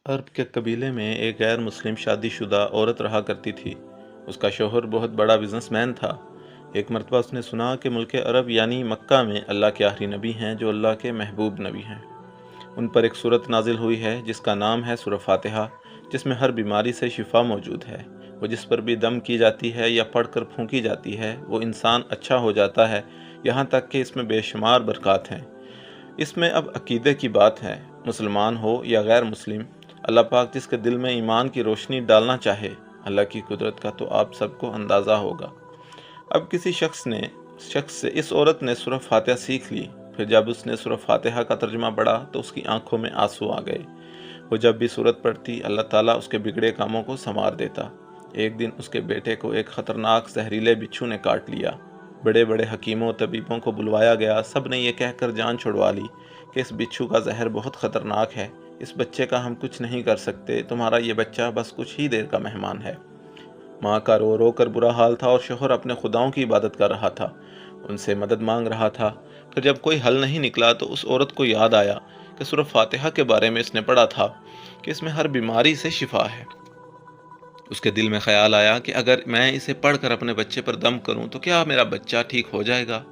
عرب کے قبیلے میں ایک غیر مسلم شادی شدہ عورت رہا کرتی تھی۔ اس کا شوہر بہت بڑا بزنس مین تھا۔ ایک مرتبہ اس نے سنا کہ ملک عرب یعنی مکہ میں اللہ کے آخری نبی ہیں جو اللہ کے محبوب نبی ہیں۔ ان پر ایک سورت نازل ہوئی ہے جس کا نام ہے سورہ فاتحہ، جس میں ہر بیماری سے شفا موجود ہے۔ وہ جس پر بھی دم کی جاتی ہے یا پڑھ کر پھونکی جاتی ہے وہ انسان اچھا ہو جاتا ہے، یہاں تک کہ اس میں بے شمار برکات ہیں۔ اس میں اب عقیدے کی بات ہے، مسلمان ہو یا غیر مسلم، اللہ پاک جس کے دل میں ایمان کی روشنی ڈالنا چاہے، اللہ کی قدرت کا تو آپ سب کو اندازہ ہوگا۔ اب کسی شخص سے اس عورت نے سورہ فاتحہ سیکھ لی، پھر جب اس نے سورہ فاتحہ کا ترجمہ پڑھا تو اس کی آنکھوں میں آنسو آ گئے۔ وہ جب بھی سورت پڑھتی اللہ تعالیٰ اس کے بگڑے کاموں کو سنوار دیتا۔ ایک دن اس کے بیٹے کو ایک خطرناک زہریلے بچھو نے کاٹ لیا۔ بڑے بڑے حکیموں طبیبوں کو بلوایا گیا، سب نے یہ کہہ کر جان چھڑوا لی کہ اس بچھو کا زہر بہت خطرناک ہے، اس بچے کا ہم کچھ نہیں کر سکتے، تمہارا یہ بچہ بس کچھ ہی دیر کا مہمان ہے۔ ماں کا رو رو کر برا حال تھا اور شوہر اپنے خداؤں کی عبادت کر رہا تھا، ان سے مدد مانگ رہا تھا۔ پھر جب کوئی حل نہیں نکلا تو اس عورت کو یاد آیا کہ سورہ فاتحہ کے بارے میں اس نے پڑھا تھا کہ اس میں ہر بیماری سے شفا ہے۔ اس کے دل میں خیال آیا کہ اگر میں اسے پڑھ کر اپنے بچے پر دم کروں تو کیا میرا بچہ ٹھیک ہو جائے گا؟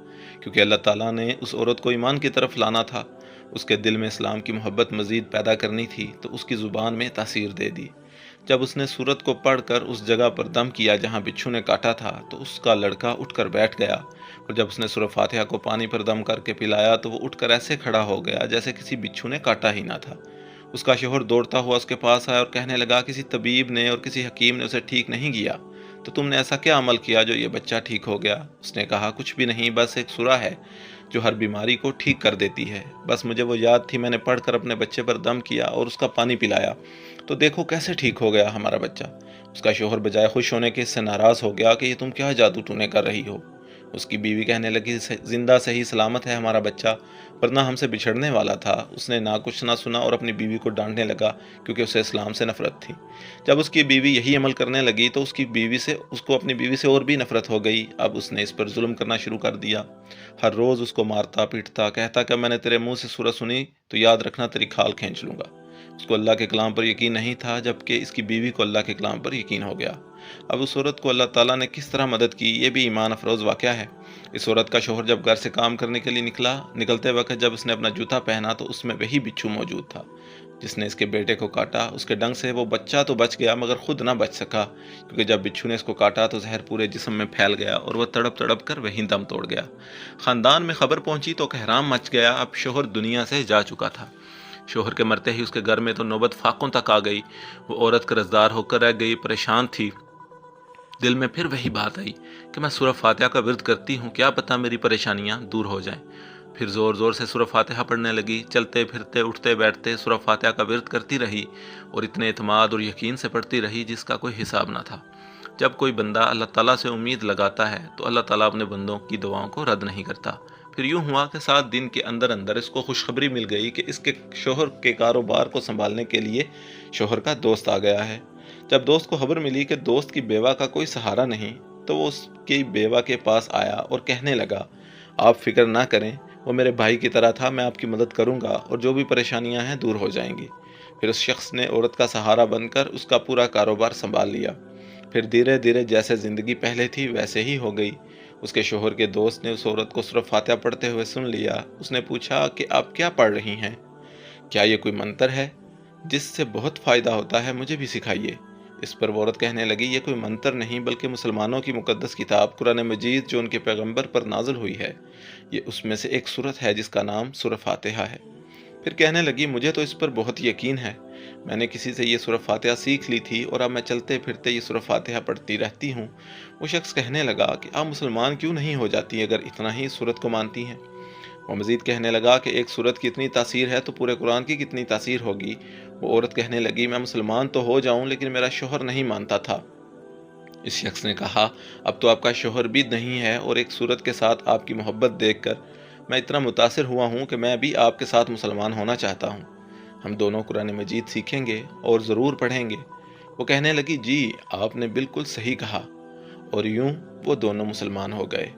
کیونکہ اللہ تعالیٰ نے اس عورت کو ایمان کی طرف لانا تھا، اس کے دل میں اسلام کی محبت مزید پیدا کرنی تھی، تو اس کی زبان میں تاثیر دے دی۔ جب اس نے سورت کو پڑھ کر اس جگہ پر دم کیا جہاں بچھو نے کاٹا تھا تو اس کا لڑکا اٹھ کر بیٹھ گیا، اور جب اس نے سورہ فاتحہ کو پانی پر دم کر کے پلایا تو وہ اٹھ کر ایسے کھڑا ہو گیا جیسے کسی بچھو نے کاٹا ہی نہ تھا۔ اس کا شوہر دوڑتا ہوا اس کے پاس آیا اور کہنے لگا، کسی طبیب نے اور کسی حکیم نے اسے ٹھیک نہیں کیا، تو تم نے ایسا کیا عمل کیا جو یہ بچہ ٹھیک ہو گیا؟ اس نے کہا، کچھ بھی نہیں، بس ایک سورہ ہے جو ہر بیماری کو ٹھیک کر دیتی ہے، بس مجھے وہ یاد تھی، میں نے پڑھ کر اپنے بچے پر دم کیا اور اس کا پانی پلایا، تو دیکھو کیسے ٹھیک ہو گیا ہمارا بچہ۔ اس کا شوہر بجائے خوش ہونے کے اس سے ناراض ہو گیا کہ یہ تم کیا جادو ٹونے کر رہی ہو۔ اس کی بیوی کہنے لگی، زندہ صحیح سلامت ہے ہمارا بچہ، ورنہ ہم سے بچھڑنے والا تھا۔ اس نے نہ کچھ نہ سنا اور اپنی بیوی کو ڈانٹنے لگا کیونکہ اسے اسلام سے نفرت تھی۔ جب اس کی بیوی یہی عمل کرنے لگی تو اس کو اپنی بیوی سے اور بھی نفرت ہو گئی۔ اب اس نے اس پر ظلم کرنا شروع کر دیا، ہر روز اس کو مارتا پیٹتا، کہتا کہ میں نے تیرے منہ سے سورہ سنی تو یاد رکھنا تیری کھال کھینچ لوں گا۔ اس کو اللہ کے کلام پر یقین نہیں تھا، جبکہ اس کی بیوی کو اللہ کے کلام پر یقین ہو گیا۔ اب اس عورت کو اللہ تعالیٰ نے کس طرح مدد کی، یہ بھی ایمان افروز واقعہ ہے۔ اس عورت کا شوہر جب گھر سے کام کرنے کے لیے نکلتے وقت جب اس نے اپنا جوتا پہنا تو اس میں وہی بچھو موجود تھا جس نے اس کے بیٹے کو کاٹا۔ اس کے ڈنگ سے وہ بچہ تو بچ گیا مگر خود نہ بچ سکا، کیونکہ جب بچھو نے اس کو کاٹا تو زہر پورے جسم میں پھیل گیا اور وہ تڑپ تڑپ کر وہیں دم توڑ گیا۔ خاندان میں خبر پہنچی تو کہرام مچ گیا، اب شوہر دنیا سے جا چکا تھا۔ شوہر کے مرتے ہی اس کے گھر میں تو نوبت فاقوں تک آ گئی۔ وہ عورت قرضدار ہو کر رہ گئی، پریشان تھی۔ دل میں پھر وہی بات آئی کہ میں سورہ فاتحہ کا ورد کرتی ہوں، کیا پتہ میری پریشانیاں دور ہو جائیں۔ پھر زور زور سے سورہ فاتحہ پڑھنے لگی، چلتے پھرتے اٹھتے بیٹھتے سورہ فاتحہ کا ورد کرتی رہی اور اتنے اعتماد اور یقین سے پڑھتی رہی جس کا کوئی حساب نہ تھا۔ جب کوئی بندہ اللہ تعالیٰ سے امید لگاتا ہے تو اللہ تعالیٰ اپنے بندوں کی دعاؤں کو رد نہیں کرتا۔ پھر یوں ہوا کہ 7 دن کے اندر اندر اس کو خوشخبری مل گئی کہ اس کے شوہر کے کاروبار کو سنبھالنے کے لیے شوہر کا دوست آ گیا ہے۔ جب دوست کو خبر ملی کہ دوست کی بیوہ کا کوئی سہارا نہیں تو وہ اس کی بیوہ کے پاس آیا اور کہنے لگا، آپ فکر نہ کریں، وہ میرے بھائی کی طرح تھا، میں آپ کی مدد کروں گا اور جو بھی پریشانیاں ہیں دور ہو جائیں گی۔ پھر اس شخص نے عورت کا سہارا بن کر اس کا پورا کاروبار سنبھال لیا۔ پھر دھیرے دھیرے جیسے زندگی پہلے تھی ویسے ہی ہو گئی۔ اس کے شوہر کے دوست نے اس عورت کو سورہ فاتحہ پڑھتے ہوئے سن لیا۔ اس نے پوچھا کہ آپ کیا پڑھ رہی ہیں؟ کیا یہ کوئی منتر ہے جس سے بہت فائدہ ہوتا ہے؟ مجھے بھی سکھائیے۔ اس پر وہ عورت کہنے لگی، یہ کوئی منتر نہیں بلکہ مسلمانوں کی مقدس کتاب قرآن مجید جو ان کے پیغمبر پر نازل ہوئی ہے، یہ اس میں سے ایک سورت ہے جس کا نام سورہ فاتحہ ہے۔ پھر کہنے لگی، مجھے تو اس پر بہت یقین ہے، میں نے کسی سے یہ سورہ فاتحہ سیکھ لی تھی اور اب میں چلتے پھرتے یہ سورہ فاتحہ پڑھتی رہتی ہوں۔ وہ شخص کہنے لگا کہ آپ مسلمان کیوں نہیں ہو جاتی اگر اتنا ہی سورت کو مانتی ہیں؟ وہ مزید کہنے لگا کہ ایک سورت کی اتنی تاثیر ہے تو پورے قرآن کی کتنی تاثیر ہوگی۔ وہ عورت کہنے لگی، میں مسلمان تو ہو جاؤں لیکن میرا شوہر نہیں مانتا تھا۔ اس شخص نے کہا، اب تو آپ کا شوہر بھی نہیں ہے اور ایک سورت کے ساتھ آپ کی محبت دیکھ کر میں اتنا متاثر ہوا ہوں کہ میں بھی آپ کے ساتھ مسلمان ہونا چاہتا ہوں۔ ہم دونوں قرآن مجید سیکھیں گے اور ضرور پڑھیں گے۔ وہ کہنے لگی، جی آپ نے بالکل صحیح کہا، اور یوں وہ دونوں مسلمان ہو گئے۔